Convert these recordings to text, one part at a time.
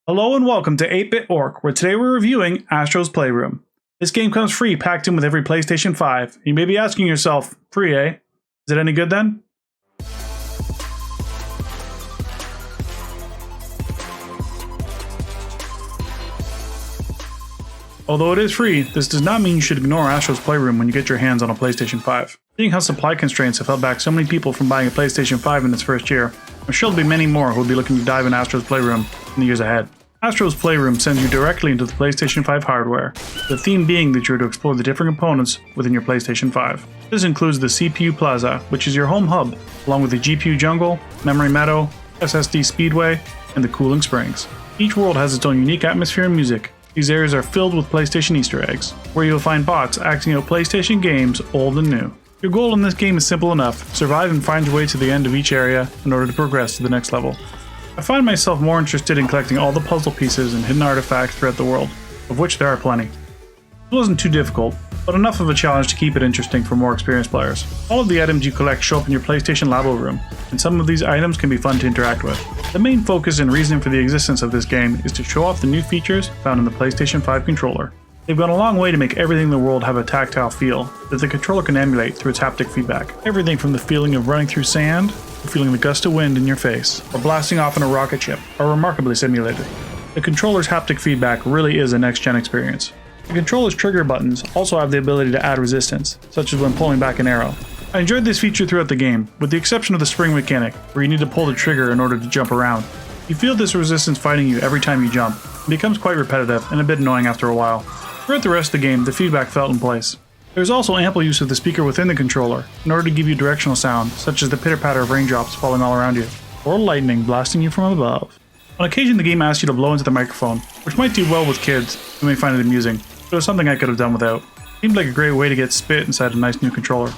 Hello and welcome to 8-Bit Orc, where today we're reviewing Astro's Playroom. This game comes free, packed in with every PlayStation 5. You may be asking yourself, free eh? Is it any good then? Although it is free, this does not mean you should ignore Astro's Playroom when you get your hands on a PlayStation 5. Seeing how supply constraints have held back so many people from buying a PlayStation 5 in its first year, I'm sure there'll be many more who will be looking to dive in Astro's Playroom in the years ahead. Astro's Playroom sends you directly into the PlayStation 5 hardware, the theme being that you're to explore the different components within your PlayStation 5. This includes the CPU Plaza, which is your home hub, along with the GPU Jungle, Memory Meadow, SSD Speedway, and the Cooling Springs. Each world has its own unique atmosphere and music. These areas are filled with PlayStation Easter eggs, where you'll find bots acting out PlayStation games old and new. Your goal in this game is simple enough: survive and find your way to the end of each area in order to progress to the next level. I find myself more interested in collecting all the puzzle pieces and hidden artifacts throughout the world, of which there are plenty. It wasn't too difficult, but enough of a challenge to keep it interesting for more experienced players. All of the items you collect show up in your PlayStation Labo room, and some of these items can be fun to interact with. The main focus and reason for the existence of this game is to show off the new features found in the PlayStation 5 controller. They've gone a long way to make everything in the world have a tactile feel that the controller can emulate through its haptic feedback. Everything from the feeling of running through sand, to feeling the gust of wind in your face, or blasting off in a rocket ship, are remarkably simulated. The controller's haptic feedback really is a next-gen experience. The controller's trigger buttons also have the ability to add resistance, such as when pulling back an arrow. I enjoyed this feature throughout the game, with the exception of the spring mechanic, where you need to pull the trigger in order to jump around. You feel this resistance fighting you every time you jump. It becomes quite repetitive and a bit annoying after a while. Throughout the rest of the game, the feedback felt in place. There's also ample use of the speaker within the controller in order to give you directional sound, such as the pitter-patter of raindrops falling all around you, or lightning blasting you from above. On occasion, the game asks you to blow into the microphone, which might do well with kids who may find it amusing, but it was something I could have done without. It seemed like a great way to get spit inside a nice new controller.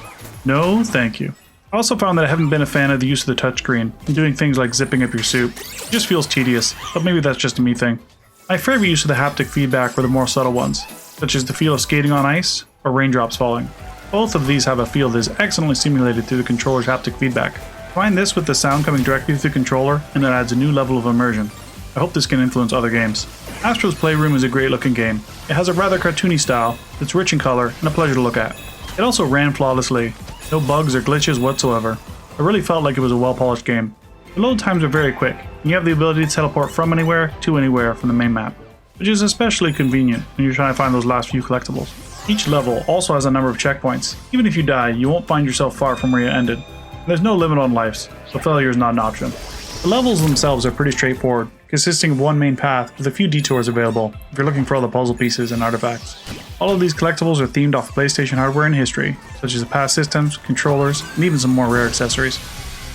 No, thank you. I also found that I haven't been a fan of the use of the touchscreen and doing things like zipping up your soup. It just feels tedious, but maybe that's just a me thing. My favorite use of the haptic feedback were the more subtle ones, such as the feel of skating on ice or raindrops falling. Both of these have a feel that is excellently simulated through the controller's haptic feedback. Combine this with the sound coming directly through the controller, and it adds a new level of immersion. I hope this can influence other games. Astro's Playroom is a great looking game. It has a rather cartoony style, it's rich in color, and a pleasure to look at. It also ran flawlessly, no bugs or glitches whatsoever. I really felt like it was a well polished game. The load times are very quick, and you have the ability to teleport from anywhere to anywhere from the main map, which is especially convenient when you're trying to find those last few collectibles. Each level also has a number of checkpoints. Even if you die, you won't find yourself far from where you ended. There's no limit on lives, so failure is not an option. The levels themselves are pretty straightforward, consisting of one main path with a few detours available if you're looking for all the puzzle pieces and artifacts. All of these collectibles are themed off PlayStation hardware and history, such as the past systems, controllers, and even some more rare accessories.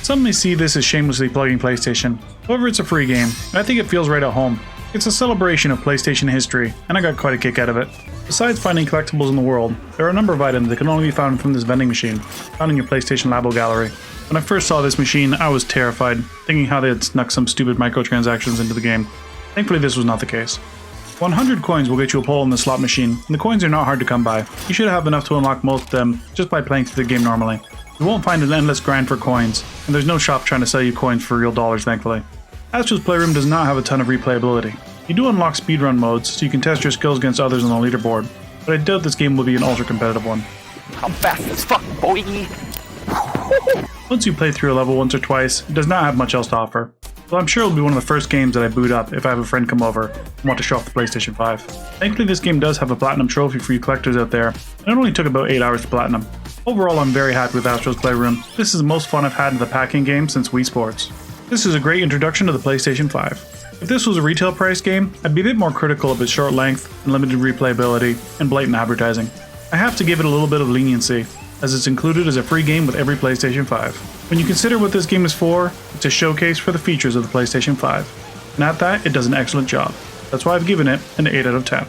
Some may see this as shamelessly plugging PlayStation. However, it's a free game, and I think it feels right at home. It's a celebration of PlayStation history, and I got quite a kick out of it. Besides finding collectibles in the world, there are a number of items that can only be found from this vending machine, found in your PlayStation Labo gallery. When I first saw this machine, I was terrified, thinking how they had snuck some stupid microtransactions into the game. Thankfully, this was not the case. 100 coins will get you a pull in the slot machine, and the coins are not hard to come by. You should have enough to unlock most of them just by playing through the game normally. You won't find an endless grind for coins, and there's no shop trying to sell you coins for real dollars, thankfully. Astro's Playroom does not have a ton of replayability. You do unlock speedrun modes, so you can test your skills against others on the leaderboard, but I doubt this game will be an ultra-competitive one. I'm fast as fuck, boy! Once you play through a level once or twice, it does not have much else to offer. So I'm sure it'll be one of the first games that I boot up if I have a friend come over and want to show off the PlayStation 5. Thankfully, this game does have a platinum trophy for you collectors out there, and it only took about 8 hours to platinum. Overall, I'm very happy with Astro's Playroom. This is the most fun I've had in the packing game since Wii Sports. This is a great introduction to the PlayStation 5. If this was a retail price game, I'd be a bit more critical of its short length and limited replayability and blatant advertising. I have to give it a little bit of leniency, as it's included as a free game with every PlayStation 5. When you consider what this game is for, it's a showcase for the features of the PlayStation 5. And at that, it does an excellent job. That's why I've given it an 8 out of 10.